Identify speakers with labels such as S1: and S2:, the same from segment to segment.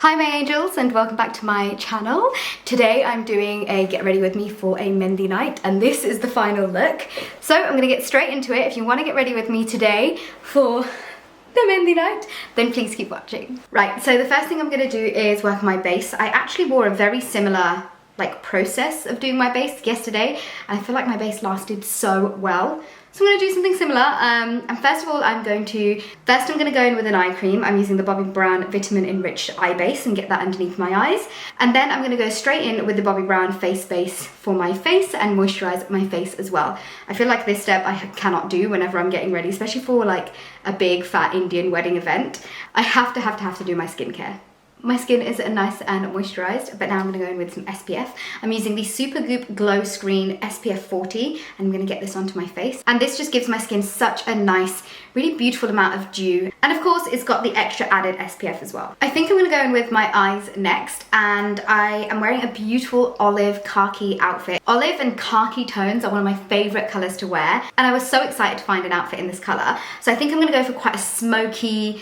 S1: Hi my angels and welcome back to my channel. Today I'm doing a get ready with me for a Mehendi night and this is the final look. So I'm going to get straight into it. If you want to get ready with me today for the Mehendi night, then please keep watching. Right, so the first thing I'm going to do is work on my base. I actually wore a very similar process of doing my base yesterday and I feel like my base lasted so well. So I'm going to do something similar, and first of all I'm going to go in with an eye cream. I'm using the Bobbi Brown Vitamin Enriched Eye Base and get that underneath my eyes. And then I'm going to go straight in with the Bobbi Brown Face Base for my face and moisturise my face as well. I feel like this step I cannot do whenever I'm getting ready, especially for like a big fat Indian wedding event. I have to do my skincare. My skin is nice and moisturised, but now I'm going to go in with some SPF. I'm using the Supergoop Glow Screen SPF 40 and I'm going to get this onto my face. And this just gives my skin such a nice, really beautiful amount of dew. And of course, it's got the extra added SPF as well. I think I'm going to go in with my eyes next, and I am wearing a beautiful olive khaki outfit. Olive and khaki tones are one of my favourite colours to wear, and I was so excited to find an outfit in this colour. So I think I'm going to go for quite a smoky,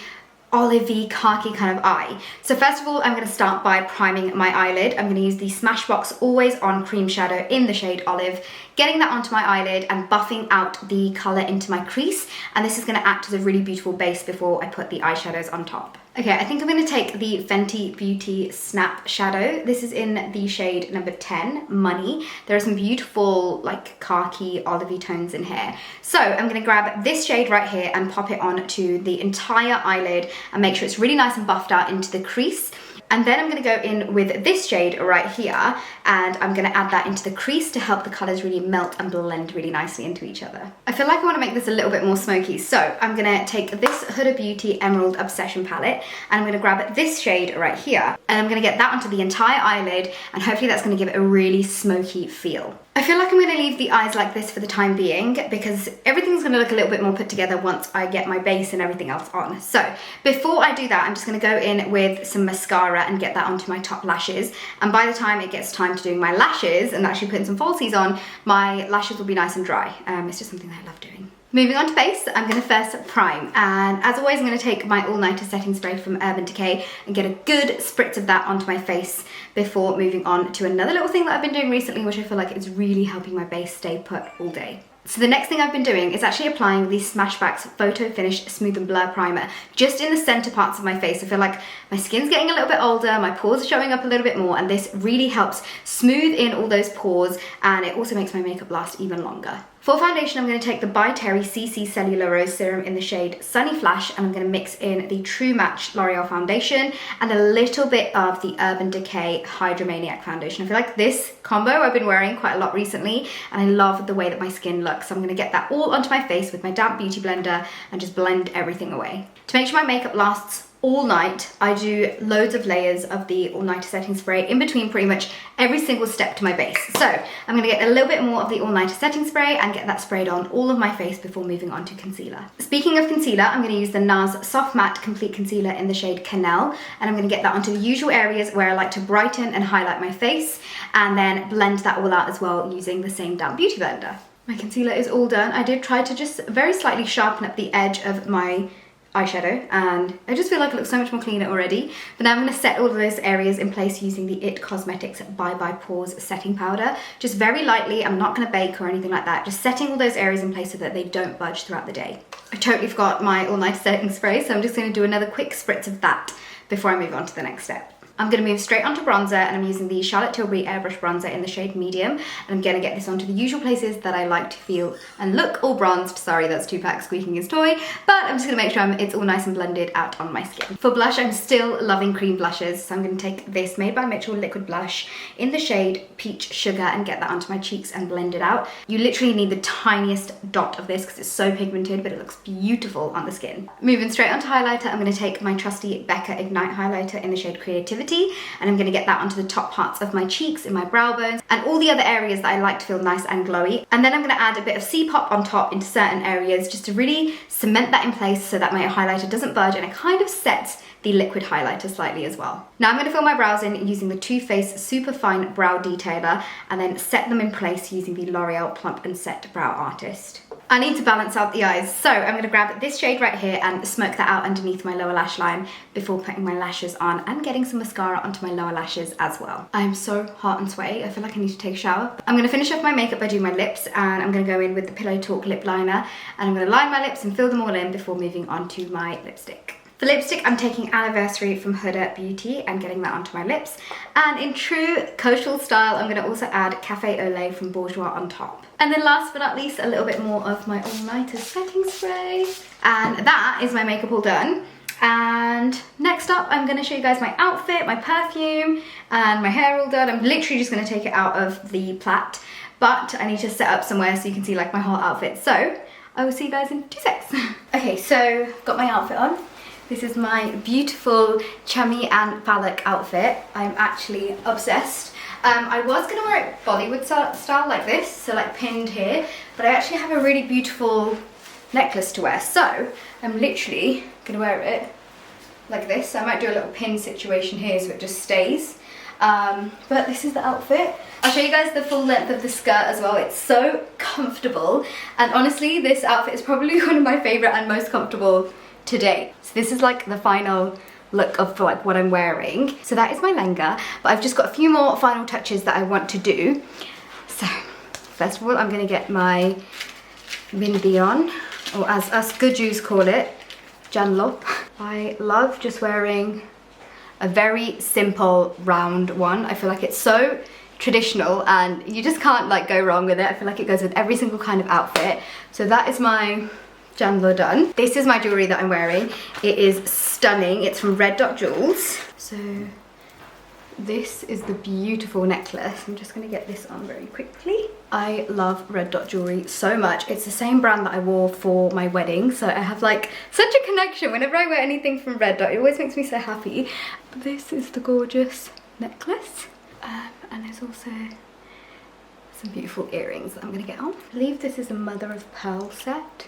S1: olivey, khaki kind of eye. So first of all, I'm going to start by priming my eyelid. I'm going to use the Smashbox Always On Cream Shadow in the shade Olive, getting that onto my eyelid and buffing out the colour into my crease. And this is going to act as a really beautiful base before I put the eyeshadows on top. Okay, I think I'm going to take the Fenty Beauty Snap Shadow. This is in the shade number 10, Money. There are some beautiful khaki olivey tones in here. So I'm going to grab this shade right here and pop it on to the entire eyelid and make sure it's really nice and buffed out into the crease. And then I'm going to go in with this shade right here and I'm going to add that into the crease to help the colours really melt and blend really nicely into each other. I feel like I want to make this a little bit more smoky, so I'm going to take this Huda Beauty Emerald Obsession palette and I'm going to grab this shade right here and I'm going to get that onto the entire eyelid, and hopefully that's going to give it a really smoky feel. I feel like I'm going to leave the eyes like this for the time being because everything's going to look a little bit more put together once I get my base and everything else on. So before I do that, I'm just going to go in with some mascara and get that onto my top lashes. And by the time it gets time to doing my lashes and actually putting some falsies on, my lashes will be nice and dry. It's just something that I love doing. Moving on to base, I'm going to first prime, and as always I'm going to take my All Nighter setting spray from Urban Decay and get a good spritz of that onto my face before moving on to another little thing that I've been doing recently, which I feel like is really helping my base stay put all day. So the next thing I've been doing is actually applying the Smashbox Photo Finish Smooth and Blur Primer just in the centre parts of my face. I feel like my skin's getting a little bit older, my pores are showing up a little bit more, and this really helps smooth in all those pores, and it also makes my makeup last even longer. For foundation, I'm going to take the By Terry CC Cellular Rose Serum in the shade Sunny Flash, and I'm going to mix in the True Match L'Oreal foundation and a little bit of the Urban Decay Hydromaniac foundation. I feel like this combo I've been wearing quite a lot recently, and I love the way that my skin looks. So I'm going to get that all onto my face with my damp beauty blender and just blend everything away. To make sure my makeup lasts all night, I do loads of layers of the All Nighter setting spray in between pretty much every single step to my base. So I'm going to get a little bit more of the All Nighter setting spray and get that sprayed on all of my face before moving on to concealer. Speaking of concealer, I'm going to use the NARS Soft Matte Complete Concealer in the shade Canel, and I'm going to get that onto the usual areas where I like to brighten and highlight my face, and then blend that all out as well using the same damp beauty blender. My concealer is all done. I did try to just very slightly sharpen up the edge of my eyeshadow and I just feel like it looks so much more cleaner already. But now I'm going to set all of those areas in place using the IT Cosmetics Bye Bye Pores setting powder. Just very lightly, I'm not going to bake or anything like that, just setting all those areas in place so that they don't budge throughout the day. I totally forgot my All Nighter setting spray, so I'm just going to do another quick spritz of that before I move on to the next step. I'm going to move straight onto bronzer, and I'm using the Charlotte Tilbury Airbrush Bronzer in the shade Medium, and I'm going to get this onto the usual places that I like to feel and look all bronzed. Sorry, that's Tupac squeaking his toy, but I'm just going to make sure it's all nice and blended out on my skin. For blush, I'm still loving cream blushes, so I'm going to take this Made by Mitchell liquid blush in the shade Peach Sugar and get that onto my cheeks and blend it out. You literally need the tiniest dot of this because it's so pigmented, but it looks beautiful on the skin. Moving straight onto highlighter, I'm going to take my trusty Becca Ignite highlighter in the shade Creativity, and I'm going to get that onto the top parts of my cheeks, in my brow bones, and all the other areas that I like to feel nice and glowy. And then I'm going to add a bit of C-Pop on top into certain areas just to really cement that in place so that my highlighter doesn't budge, and it kind of sets the liquid highlighter slightly as well. Now I'm going to fill my brows in using the Too Faced Super Fine Brow Detailer and then set them in place using the L'Oreal Plump and Set Brow Artist. I need to balance out the eyes, so I'm going to grab this shade right here and smoke that out underneath my lower lash line before putting my lashes on and getting some mascara onto my lower lashes as well. I'm so hot and sweaty, I feel like I need to take a shower. I'm going to finish off my makeup by doing my lips, and I'm going to go in with the Pillow Talk lip liner, and I'm going to line my lips and fill them all in before moving on to my lipstick. For lipstick, I'm taking Anniversary from Huda Beauty and getting that onto my lips. And in true Kaushal style, I'm going to also add Cafe au Lait from Bourjois on top. And then last but not least, a little bit more of my all-nighter setting spray. And that is my makeup all done. And next up, I'm going to show you guys my outfit, my perfume, and my hair all done. I'm literally just going to take it out of the plait, but I need to set up somewhere so you can see like my whole outfit. So I will see you guys in 2 secs. Okay, so got my outfit on. This is my beautiful Chamee and Palak outfit. I'm actually obsessed. I was gonna wear it Bollywood style like this, so like pinned here, but I actually have a really beautiful necklace to wear, so I'm literally gonna wear it like this. So I might do a little pin situation here so it just stays. But this is the outfit. I'll show you guys the full length of the skirt as well. It's so comfortable, and honestly this outfit is probably one of my favorite and most comfortable to date. So this is like the final look of like what I'm wearing. So that is my lehenga, but I've just got a few more final touches that I want to do. So first of all, I'm going to get my bindi on, or as us Gujus call it, janlo. I love just wearing a very simple round one. I feel like it's so traditional and you just can't like go wrong with it. I feel like it goes with every single kind of outfit. So that is my janlo done. This is my jewellery that I'm wearing. It is stunning. It's from Red Dot Jewels. So this is the beautiful necklace. I'm just going to get this on very quickly. I love Red Dot jewellery so much. It's the same brand that I wore for my wedding, so I have like such a connection. Whenever I wear anything from Red Dot, it always makes me so happy. This is the gorgeous necklace, and there's also some beautiful earrings that I'm going to get on. I believe this is a mother of pearl set,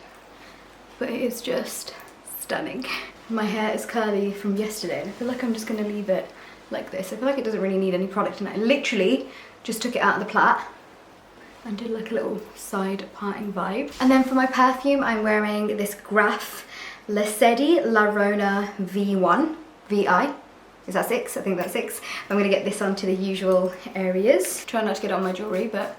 S1: but it is just stunning. My hair is curly from yesterday, and I feel like I'm just going to leave it like this. I feel like it doesn't really need any product in it. I literally just took it out of the plait and did like a little side parting vibe. And then for my perfume, I'm wearing this Graff Lesedi La Rona V1 VI. Is that 6? I think that's 6. I'm going to get this onto the usual areas. Try not to get it on my jewellery, but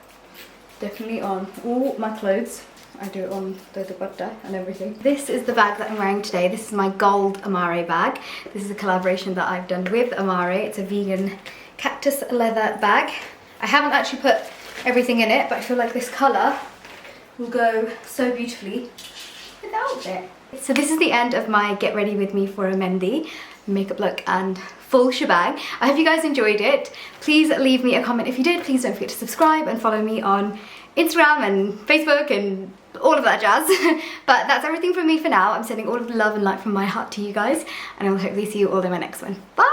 S1: definitely on all my clothes. I do it on the dupatta and everything. This is the bag that I'm wearing today. This is my gold Amare bag. This is a collaboration that I've done with Amare. It's a vegan cactus leather bag. I haven't actually put everything in it, but I feel like this colour will go so beautifully with the outfit. So this is the end of my get ready with me for a Mehendi makeup look and full shebang. I hope you guys enjoyed it. Please leave me a comment if you did. Please don't forget to subscribe and follow me on Instagram and Facebook and all of that jazz. But that's everything from me for now. I'm sending all of the love and light from my heart to you guys, and I will hopefully see you all in my next one. Bye!